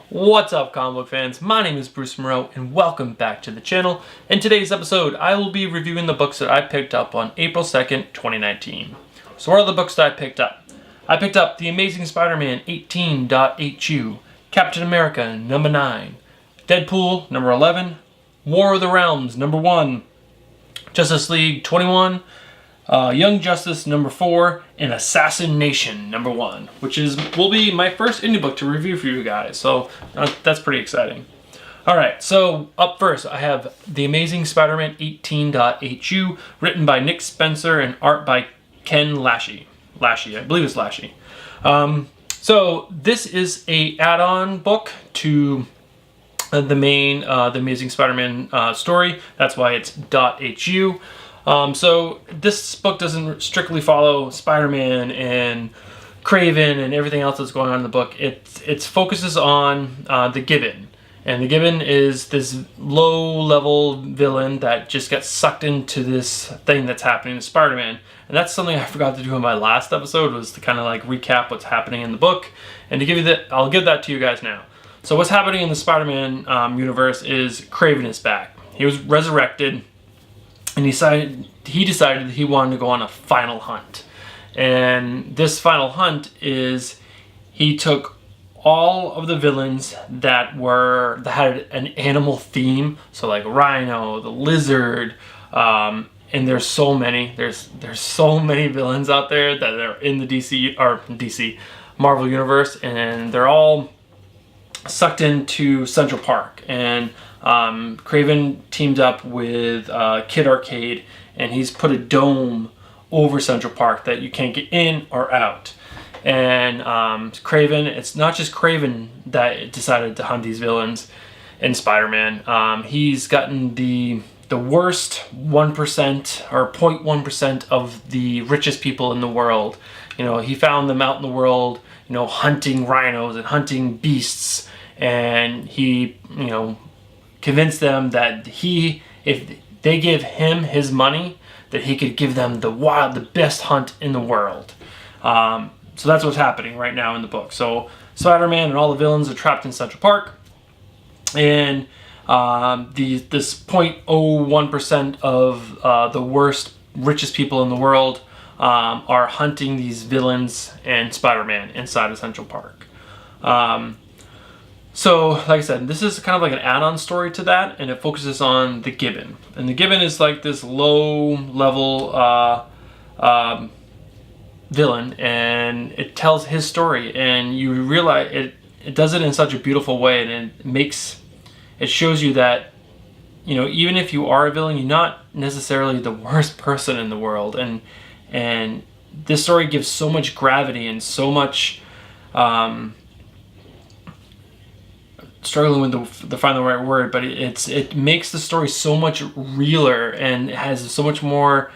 What's up, comic book fans? My name is Bruce Moreau and welcome back to the channel. In today's episode, I will be reviewing the books that I picked up on April 2nd, 2019. So what are the books that I picked up? I picked up The Amazing Spider-Man 18.HU, Captain America number 9, Deadpool number 11, War of the Realms number 1, Justice League 21, Young Justice number 4, and Assassination number 1, which will be my first indie book to review for you guys, so that's pretty exciting. Alright, so up first I have The Amazing Spider-Man 18.HU, written by Nick Spencer and art by Ken Lashie, I believe it's Lashie. So this is a add-on book to the main The Amazing Spider-Man story. That's why it's .HU. So this book doesn't strictly follow Spider-Man and Kraven and everything else that's going on in the book. It focuses on the Gibbon. And the Gibbon is this low-level villain that just gets sucked into this thing that's happening to Spider-Man. And that's something I forgot to do in my last episode, was to kind of like recap what's happening in the book. And to give you that, I'll give that to you guys now. So what's happening in the Spider-Man universe is Kraven is back. He was resurrected. And he decided that he wanted to go on a final hunt. And this final hunt is, he took all of the villains that had an animal theme. So like Rhino, the Lizard, and there's so many. There's so many villains out there that are in the Marvel universe, and they're all sucked into Central Park. And Kraven teamed up with Kid Arcade, and he's put a dome over Central Park that you can't get in or out. And Kraven, it's not just Kraven that decided to hunt these villains in Spider-Man. He's gotten the worst 1% or 0.1% of the richest people in the world. You know, he found them out in the world, you know, hunting rhinos and hunting beasts, and he, you know, convinced them that if they give him his money, that he could give them the best hunt in the world. So that's what's happening right now in the book. So Spider-Man and all the villains are trapped in Central Park, and this 0.01% of the worst, richest people in the world are hunting these villains and Spider-Man inside of Central Park. So, like I said, this is kind of like an add-on story to that, and it focuses on the Gibbon. And the Gibbon is like this low-level villain, and it tells his story, and you realize it does it in such a beautiful way, and it shows you that, you know, even if you are a villain, you're not necessarily the worst person in the world, and this story gives so much gravity and so much struggling with to find the right word, but it makes the story so much realer, and it has so much more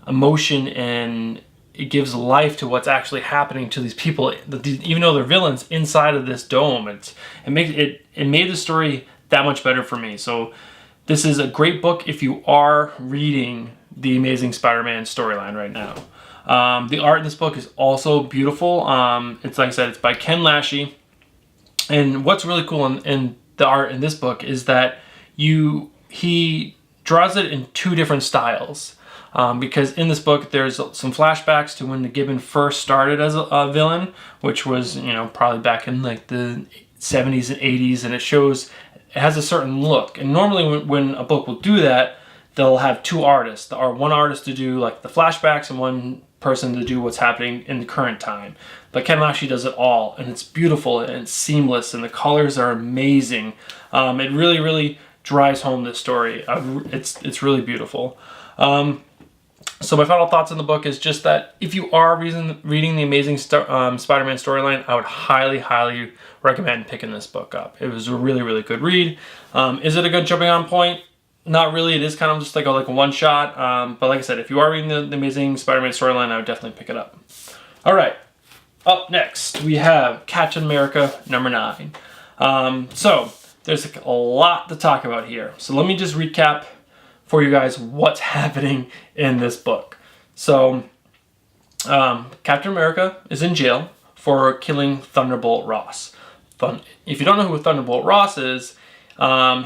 emotion, and it gives life to what's actually happening to these people, even though they're villains inside of this dome. It made the story that much better for me. So this is a great book if you are reading the Amazing Spider-Man storyline right now. The art in this book is also beautiful. It's, like I said, it's by Ken Lashie. And what's really cool in the art in this book is that he draws it in two different styles. Because in this book there's some flashbacks to when the Gibbon first started as a villain, which was, you know, probably back in like the 70s and 80s, and it has a certain look. And normally when a book will do that, they'll have two artists, one artist to do like the flashbacks and one person to do what's happening in the current time. But Ken Lashie does it all, and it's beautiful and it's seamless, and the colors are amazing. It really, really drives home this story. It's really beautiful. So my final thoughts on the book is just that if you are reading the Amazing Spider-Man storyline, I would highly, highly recommend picking this book up. It was a really, really good read. Is it a good jumping on point? Not really. It is kind of just like a one shot. But like I said, if you are reading the Amazing Spider-Man storyline, I would definitely pick it up. All right. Up next, we have Captain America number 9. So there's a lot to talk about here. So let me just recap for you guys what's happening in this book. So Captain America is in jail for killing Thunderbolt Ross. if you don't know who Thunderbolt Ross is,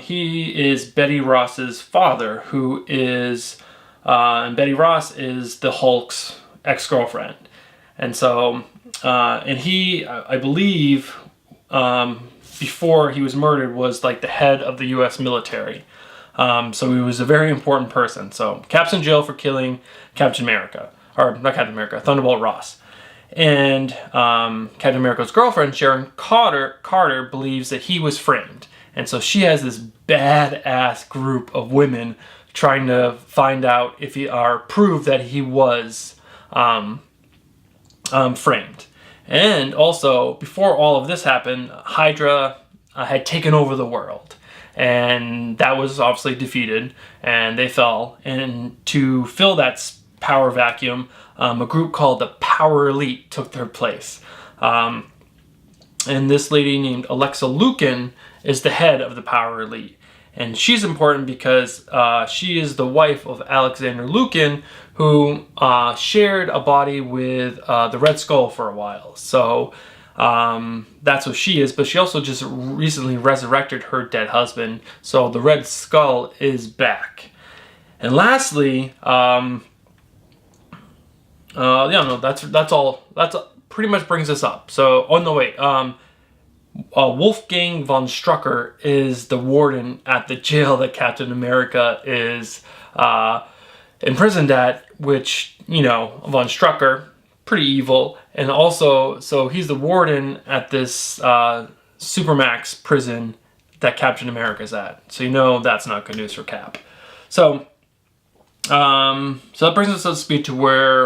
he is Betty Ross's father, who is, and Betty Ross is the Hulk's ex-girlfriend. And so, and he, I believe, before he was murdered, was like the head of the U.S. military. So he was a very important person. So Cap's in jail for killing Captain America. Or not Captain America, Thunderbolt Ross. And Captain America's girlfriend, Sharon Carter, believes that he was framed. And so she has this badass group of women trying to find out if prove that he was framed. And also, before all of this happened, Hydra had taken over the world. And that was obviously defeated, and they fell. And to fill that power vacuum, a group called the Power Elite took their place. And this lady named Alexa Lukin is the head of the Power Elite. And she's important because she is the wife of Alexander Lukin, who shared a body with the Red Skull for a while. So that's what she is, but she also just recently resurrected her dead husband. So the Red Skull is back. And lastly, that's all. That's pretty much brings us up. So, oh no, wait. Wolfgang von Strucker is the warden at the jail that Captain America is imprisoned at, which, von Strucker, pretty evil. And also, so he's the warden at this Supermax prison that Captain America's at. So that's not good news for Cap. So that brings us up to speed to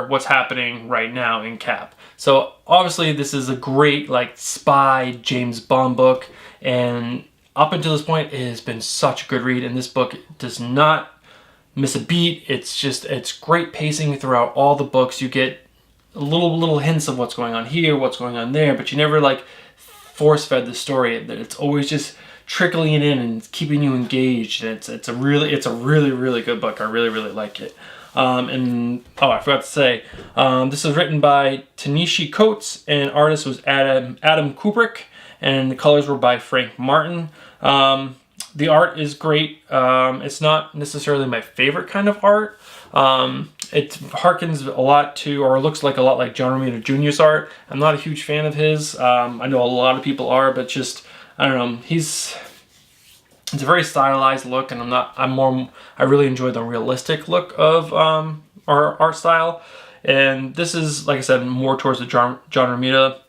what's happening right now in Cap. So obviously this is a great spy James Bond book, and up until this point it has been such a good read, and this book does not miss a beat. It's great pacing throughout all the books. You get little hints of what's going on here, what's going on there, but you never force-fed the story. It's always just trickling it in and keeping you engaged. And it's a really good book. I really like it. I forgot to say, this was written by Ta-Nehisi Coates, and artist was Adam Kubrick, and the colors were by Frank Martin. The art is great. It's not necessarily my favorite kind of art. It harkens a lot to, or looks a lot like John Romita Jr.'s art. I'm not a huge fan of his. I know a lot of people are, but just, I don't know. It's a very stylized look, and I really enjoy the realistic look of our art style. And this is, like I said, more towards the John Romita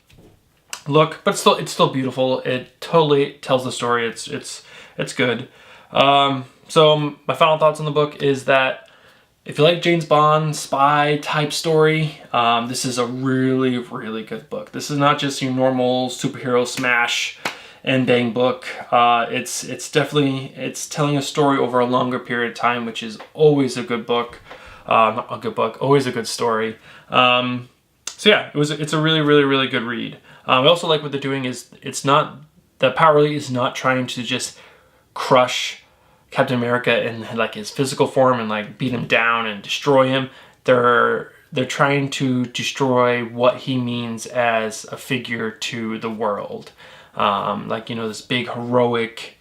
look, but it's still beautiful. It totally tells the story. It's good. So my final thoughts on the book is that if you like James Bond spy type story, this is a really good book. This is not just your normal superhero smash and bang book. It's telling a story over a longer period of time, which is always a good book. Not a good book, always a good story. So yeah, it's a really good read. I also like what they're doing is the Power Elite is not trying to just crush Captain America in his physical form and beat him down and destroy him. They're trying to destroy what he means as a figure to the world. This big heroic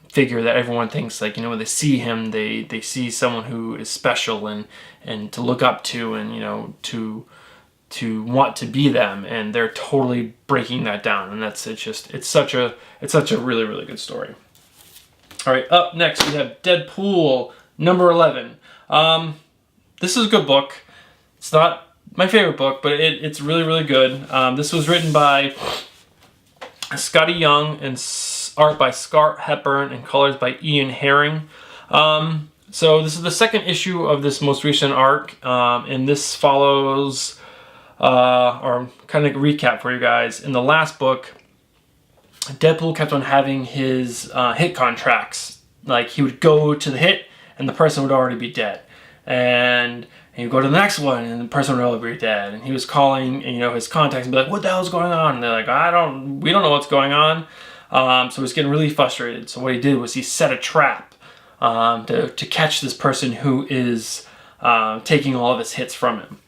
figure that everyone thinks when they see him, they see someone who is special and to look up to, and to want to be them, and they're totally breaking that down. And it's such a really good story. All right, up next we have Deadpool number 11. This is a good book. It's not my favorite book, but it's really good. This was written by Scotty Young and art by Scott Hepburn and colors by Ian Herring. So this is the second issue of this most recent arc, and this follows, or kind of recap for you guys. In the last book, Deadpool kept on having his hit contracts. He would go to the hit and the person would already be dead. And he'd go to the next one and the person would already be dead. And he was calling, his contacts and be like, what the hell's going on? And they're like, we don't know what's going on. So he was getting really frustrated. So what he did was he set a trap to catch this person who is taking all of his hits from him.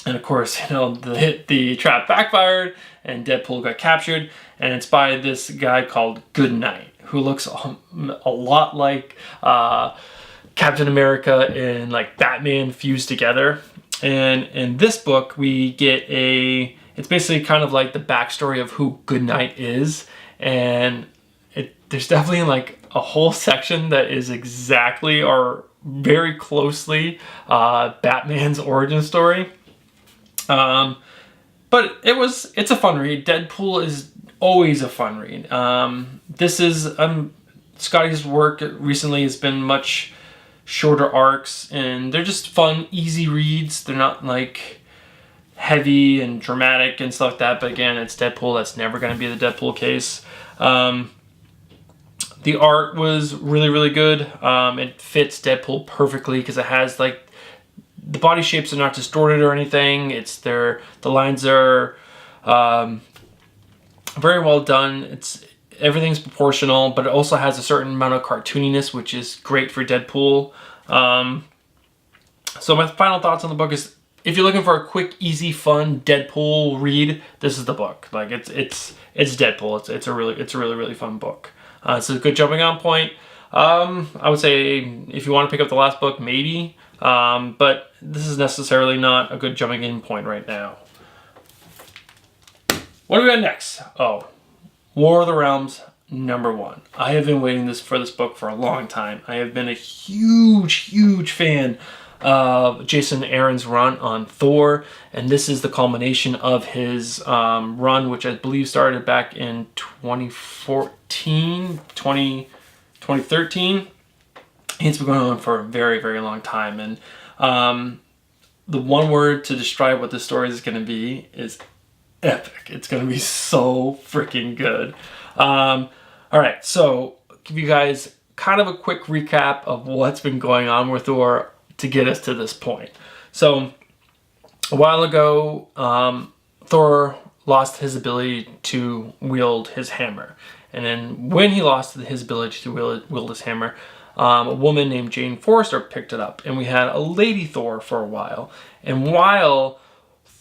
And of course, the trap backfired and Deadpool got captured. And it's by this guy called Goodnight, who looks a lot like Captain America and like Batman fused together. And in this book, we get it's basically kind of like the backstory of who Goodnight is. And there's definitely like a whole section that is exactly or very closely Batman's origin story. But it's a fun read. Deadpool is always a fun read. This is Scotty's work recently has been much shorter arcs, and they're just fun, easy reads. They're not like heavy and dramatic and stuff like that. But again, it's Deadpool. That's never going to be the Deadpool case. The art was really, really good. It fits Deadpool perfectly because it has like the body shapes are not distorted or anything. The lines are very well done. Everything's proportional, but it also has a certain amount of cartooniness, which is great for Deadpool. So my final thoughts on the book is, if you're looking for a quick, easy, fun Deadpool read, this is the book. Like it's Deadpool. It's a really, really fun book. It's a good jumping on point. I would say if you want to pick up the last book, maybe. But this is necessarily not a good jumping in point right now. What do we got next? Oh, War of the Realms #1. I have been waiting for this book for a long time. I have been a huge fan of Jason Aaron's run on Thor, and this is the culmination of his run, which I believe started back in 2013. It's been going on for a very, very long time, and the one word to describe what this story is going to be is epic. It's going to be so freaking good. All right, so give you guys kind of a quick recap of what's been going on with Thor to get us to this point. So a while ago, Thor lost his ability to wield his hammer. And then when he lost his ability to wield his hammer, a woman named Jane Forrester picked it up. And we had a Lady Thor for a while. And while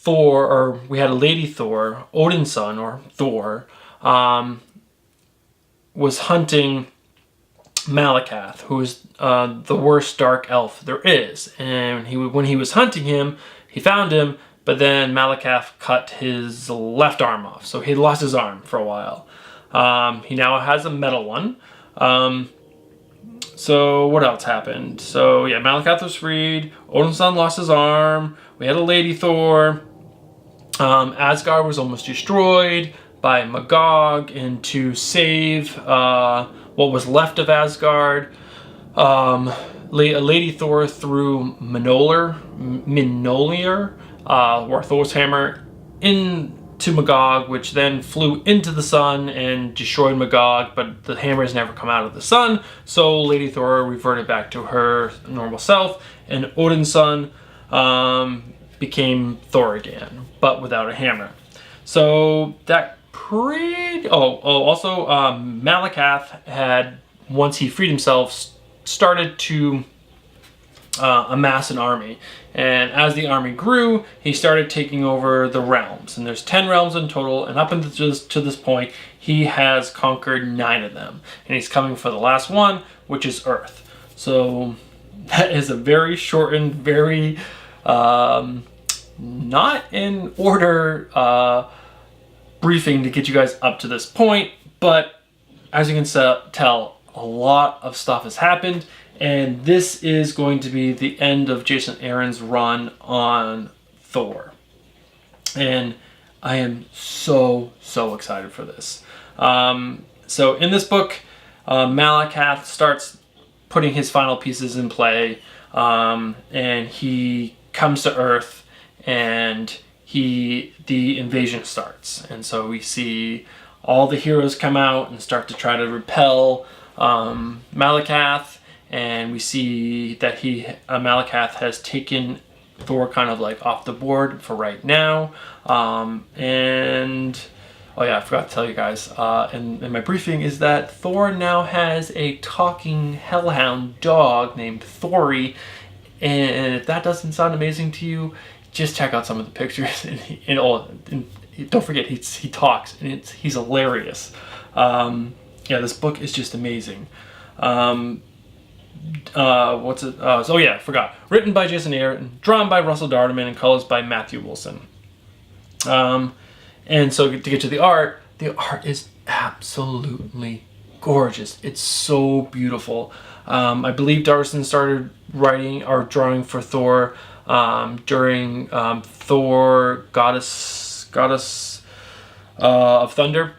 we had a Lady Thor, Odin's son, or Thor, was hunting Malakath, who is the worst dark elf there is. And when he was hunting him, he found him, but then Malakath cut his left arm off. So he lost his arm for a while. He now has a metal one. So what else happened? So yeah, Malakath was freed. Odin's son lost his arm. We had a Lady Thor. Asgard was almost destroyed by Magog, and to save what was left of Asgard, a Lady Thor threw Mjolnir, or Thor's hammer, into Magog, which then flew into the sun and destroyed Magog, but the hammer has never come out of the sun, so Lady Thor reverted back to her normal self, and Odin's son became Thor again, but without a hammer. So that also Malakath had, once he freed himself, started to amass an army, and as the army grew, he started taking over the realms, and there's 10 realms in total, and up until to this point he has conquered 9 of them, and he's coming for the last one, which is Earth. So that is a very shortened, very not in order briefing to get you guys up to this point, but as you can tell, a lot of stuff has happened, and this is going to be the end of Jason Aaron's run on Thor. And I am so excited for this. So in this book, Malakath starts putting his final pieces in play, and he comes to Earth, and the invasion starts. And so we see all the heroes come out and start to try to repel Malakath, and we see that Malakath has taken Thor kind of like off the board for right now. And oh yeah, I forgot to tell you guys in my briefing is that Thor now has a talking hellhound dog named Thori, and if that doesn't sound amazing to you, just check out some of the pictures, and don't forget he talks, and he's hilarious. Yeah, this book is just amazing. What's it? So yeah, I forgot. Written by Jason Aaron, drawn by Russell Darterman, and colors by Matthew Wilson. And so to get to the art is absolutely gorgeous. It's so beautiful. I believe Darson started writing or drawing for Thor during Thor, Goddess of Thunder,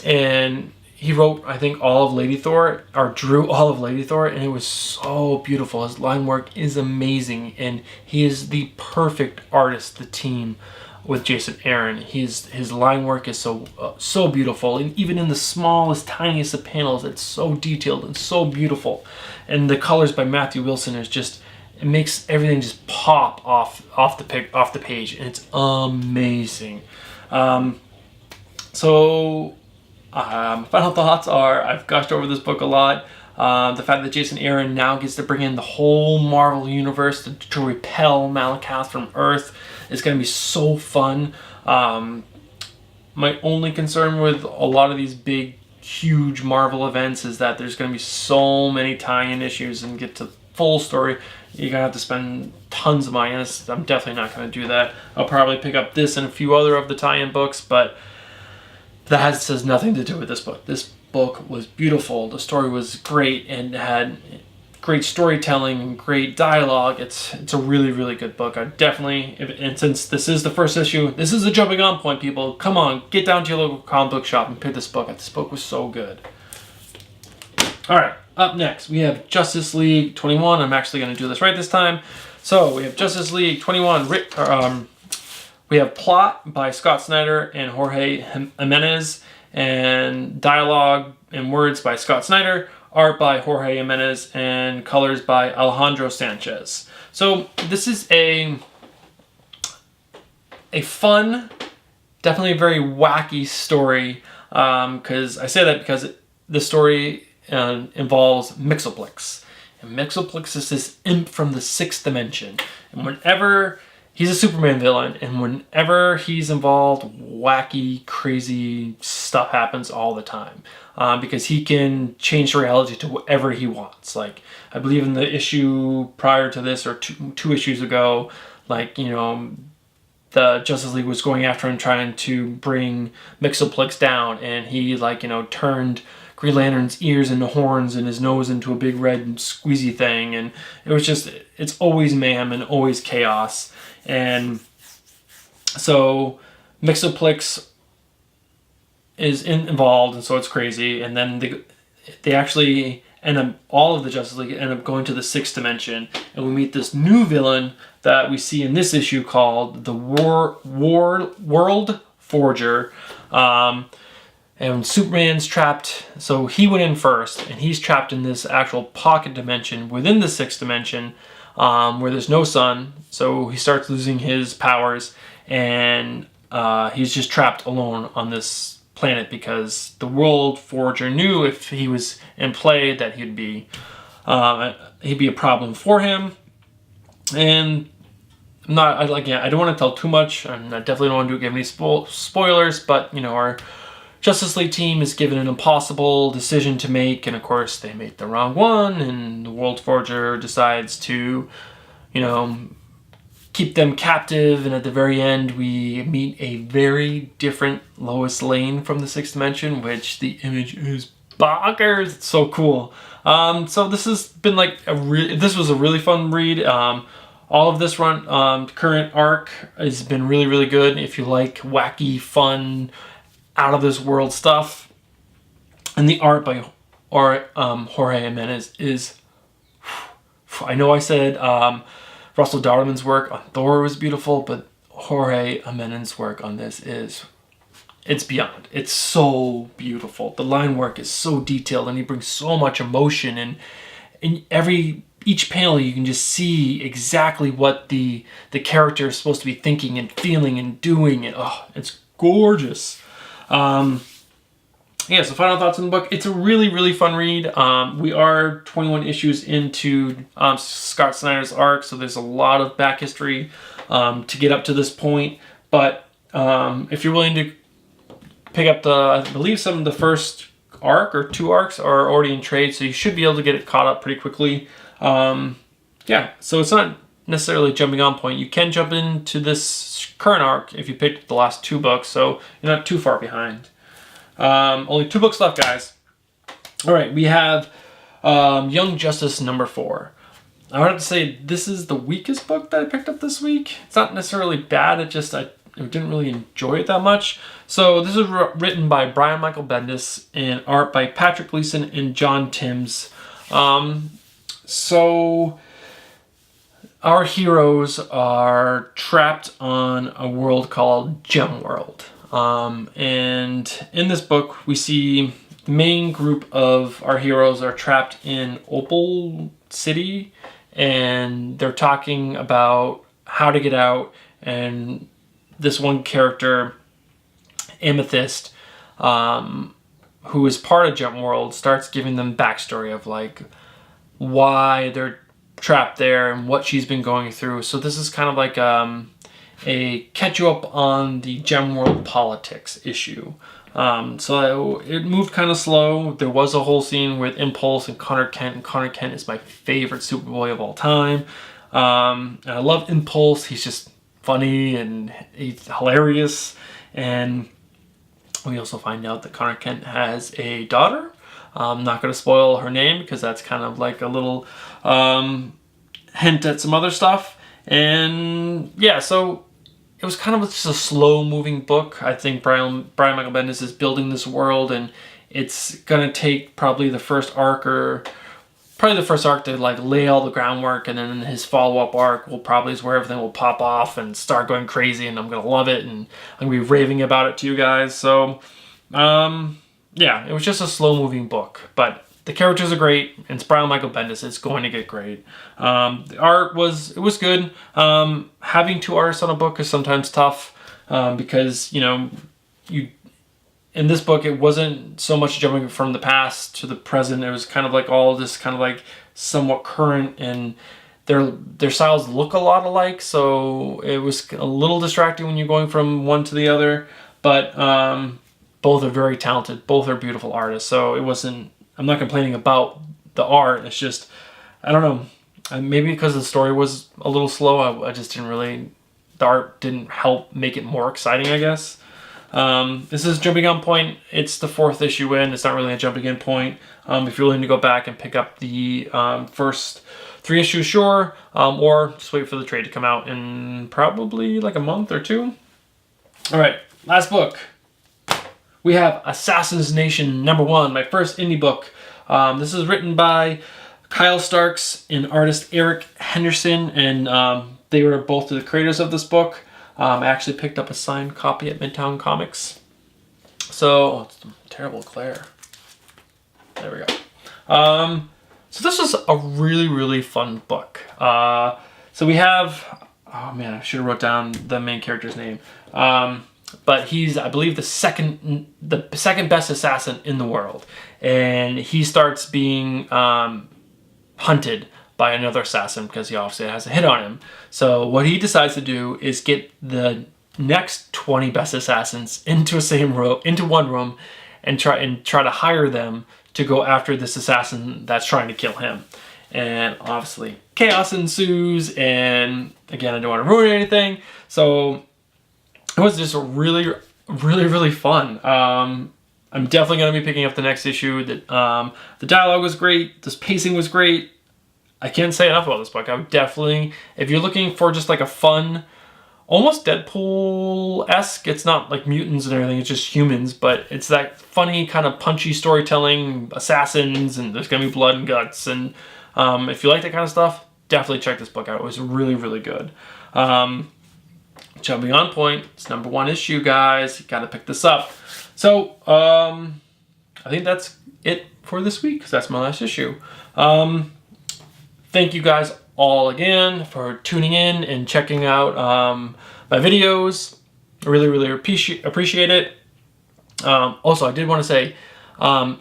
and he wrote, I think, all of Lady Thor, or drew all of Lady Thor, and it was so beautiful. His line work is amazing, and he is the perfect artist, the team with Jason Aaron. His line work is so beautiful, and even in the smallest, tiniest of panels, it's so detailed and so beautiful. And the colors by Matthew Wilson is just, it makes everything just pop off the page, and it's amazing. Final thoughts are, I've gushed over this book a lot. The fact that Jason Aaron now gets to bring in the whole Marvel universe to repel Malakath from Earth is going to be so fun. My only concern with a lot of these big, huge Marvel events is that there's going to be so many tie-in issues, and get to full story, you're going to have to spend tons of money, and I'm definitely not going to do that. I'll probably pick up this and a few other of the tie-in books, but that has nothing to do with this book. This book was beautiful. The story was great and had great storytelling and great dialogue. It's a really, really good book. I definitely, and since this is the first issue, this is a jumping on point, people. Come on, get down to your local comic book shop and pick this book up. This book was so good. All right, up next, we have Justice League 21. I'm actually going to do this right this time. So we have Justice League 21 we have plot by Scott Snyder and Jorge Jimenez, and dialogue and words by Scott Snyder, art by Jorge Jimenez, and colors by Alejandro Sanchez. So this is a fun, definitely a very wacky story, because I say that because the story involves Mixoplex. And Mixoplex is this imp from the 6th dimension. And whenever he's a Superman villain, and whenever he's involved, wacky, crazy stuff happens all the time. Because he can change reality to whatever he wants. Like, I believe in the issue prior to this, or two issues ago, like, you know, the Justice League was going after him, trying to bring Mixoplex down, and he, like, you know, turned Green Lantern's ears into horns and his nose into a big red squeezy thing, and it was just, it's always mayhem and always chaos. And so Mixoplex is involved, and so it's crazy. And then they actually end up, all of the Justice League end up going to the 6th dimension, and we meet this new villain that we see in this issue called the World Forger. And Superman's trapped, so he went in first, and he's trapped in this actual pocket dimension within the 6th dimension, where there's no sun. So he starts losing his powers, and he's just trapped alone on this planet, because the World Forger knew if he was in play that he'd be a problem for him. And I don't want to tell too much, and I definitely don't want to give any spoilers, but you know, our Justice League team is given an impossible decision to make, and of course they make the wrong one, and the World Forger decides to, you know, keep them captive, and at the very end we meet a very different Lois Lane from the 6th dimension, which the image is bonkers. It's so cool. So this has been like this was a really fun read. All of this current arc has been really, really good. If you like wacky, fun, out of this world stuff, and the art by Jorge Jimenez is, I know I said Russell Darterman's work on Thor was beautiful, but Jorge Jimenez's work on this it's beyond. It's so beautiful. The line work is so detailed, and he brings so much emotion, and in each panel you can just see exactly what the character is supposed to be thinking and feeling and doing, and it's gorgeous. Yeah, so final thoughts on the book. It's a really, really fun read. We are 21 issues into Scott Snyder's arc, so there's a lot of back history to get up to this point. But if you're willing to pick up I believe some of the first arc or 2 arcs are already in trade, so you should be able to get it caught up pretty quickly. Yeah, so it's not necessarily jumping on point. You can jump into this current arc if you picked up the last 2 books, so you're not too far behind. Only 2 books left, guys. All right, we have Young Justice #4. I would have to say this is the weakest book that I picked up this week. It's not necessarily bad, it just I didn't really enjoy it that much. So this is written by Brian Michael Bendis and art by Patrick Gleason and John Timms. So our heroes are trapped on a world called Gem World. And in this book, we see the main group of our heroes are trapped in Opal City, and they're talking about how to get out. And this one character, Amethyst, who is part of Gem World, starts giving them backstory of like why they're trapped there and what she's been going through. So this is kind of like a catch you up on the Gem World politics issue. So it moved kind of slow. There was a whole scene with Impulse and Connor Kent, and Connor Kent is my favorite Superboy of all time. And I love Impulse. He's just funny and he's hilarious. And we also find out that Connor Kent has a daughter. I'm not going to spoil her name because that's kind of like a little hint at some other stuff. And yeah, so it was kind of just a slow-moving book. I think Brian Michael Bendis is building this world, and it's going to take probably the first arc to like lay all the groundwork, and then his follow-up arc will probably is where everything will pop off and start going crazy, and I'm going to love it, and I'm going to be raving about it to you guys. So, yeah, it was just a slow-moving book, but the characters are great, and it's Brian Michael Bendis. It's going to get great. The art was good. Having 2 artists on a book is sometimes tough because in this book it wasn't so much jumping from the past to the present. It was kind of like all this kind of like somewhat current, and their styles look a lot alike. So it was a little distracting when you're going from one to the other. But both are very talented. Both are beautiful artists. So it wasn't. I'm not complaining about the art. It's just, I don't know. Maybe because the story was a little slow, I just didn't really, the art didn't help make it more exciting, I guess. This is jumping on point. It's the 4th issue in. It's not really a jumping in point. If you're willing to go back and pick up the first 3 issues, sure. Or just wait for the trade to come out in probably like a month or 2. All right, last book. We have Assassination #1, my first indie book. This is written by Kyle Starks and artist Eric Henderson, and they were both the creators of this book. I actually picked up a signed copy at Midtown Comics. So, it's a terrible glare. There we go. So this was a really, really fun book. So we have, oh man, I should have wrote down the main character's name. But he's, I believe, the second best assassin in the world, and he starts being hunted by another assassin because he obviously has a hit on him. So what he decides to do is get the next 20 best assassins into one room, and try to hire them to go after this assassin that's trying to kill him. And obviously, chaos ensues. And again, I don't want to ruin anything, so. It was just really, really, really fun. I'm definitely going to be picking up the next issue. The dialogue was great. This pacing was great. I can't say enough about this book. I would definitely, if you're looking for just like a fun, almost Deadpool-esque, it's not like mutants and everything, it's just humans, but it's that funny kind of punchy storytelling, assassins, and there's going to be blood and guts. And if you like that kind of stuff, definitely check this book out. It was really, really good. Jumping on point, it's #1 issue, guys. You gotta pick this up. So, I think that's it for this week, because that's my last issue. Thank you guys all again for tuning in and checking out my videos. I really, really appreciate it. Also, I did want to say,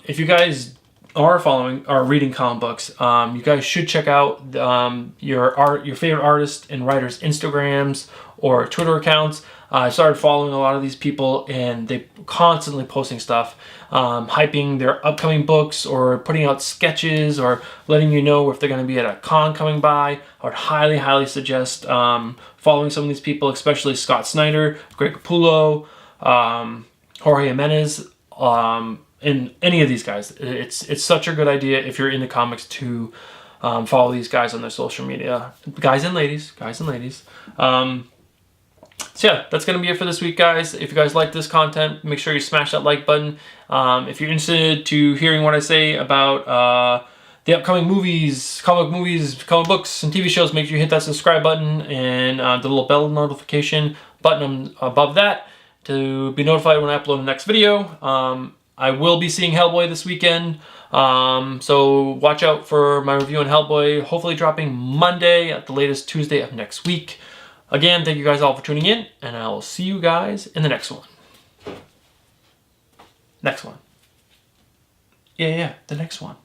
if you guys are reading comic books, you guys should check out your favorite artists and writers' Instagrams or Twitter accounts. I started following a lot of these people, and they constantly posting stuff, hyping their upcoming books or putting out sketches or letting you know if they're going to be at a con coming by. I would highly suggest following some of these people, especially Scott Snyder, Greg Capullo, Jorge Jimenez, and any of these guys. It's such a good idea if you're into comics to follow these guys on their social media. Guys and ladies. So yeah, that's going to be it for this week, guys. If you guys like this content, make sure you smash that like button. If you're interested to hearing what I say about the upcoming movies, comic books, and TV shows, make sure you hit that subscribe button and the little bell notification button above that to be notified when I upload the next video. I will be seeing Hellboy this weekend, so watch out for my review on Hellboy, hopefully dropping Monday at the latest Tuesday of next week. Again, thank you guys all for tuning in, and I will see you guys in the next one. The next one.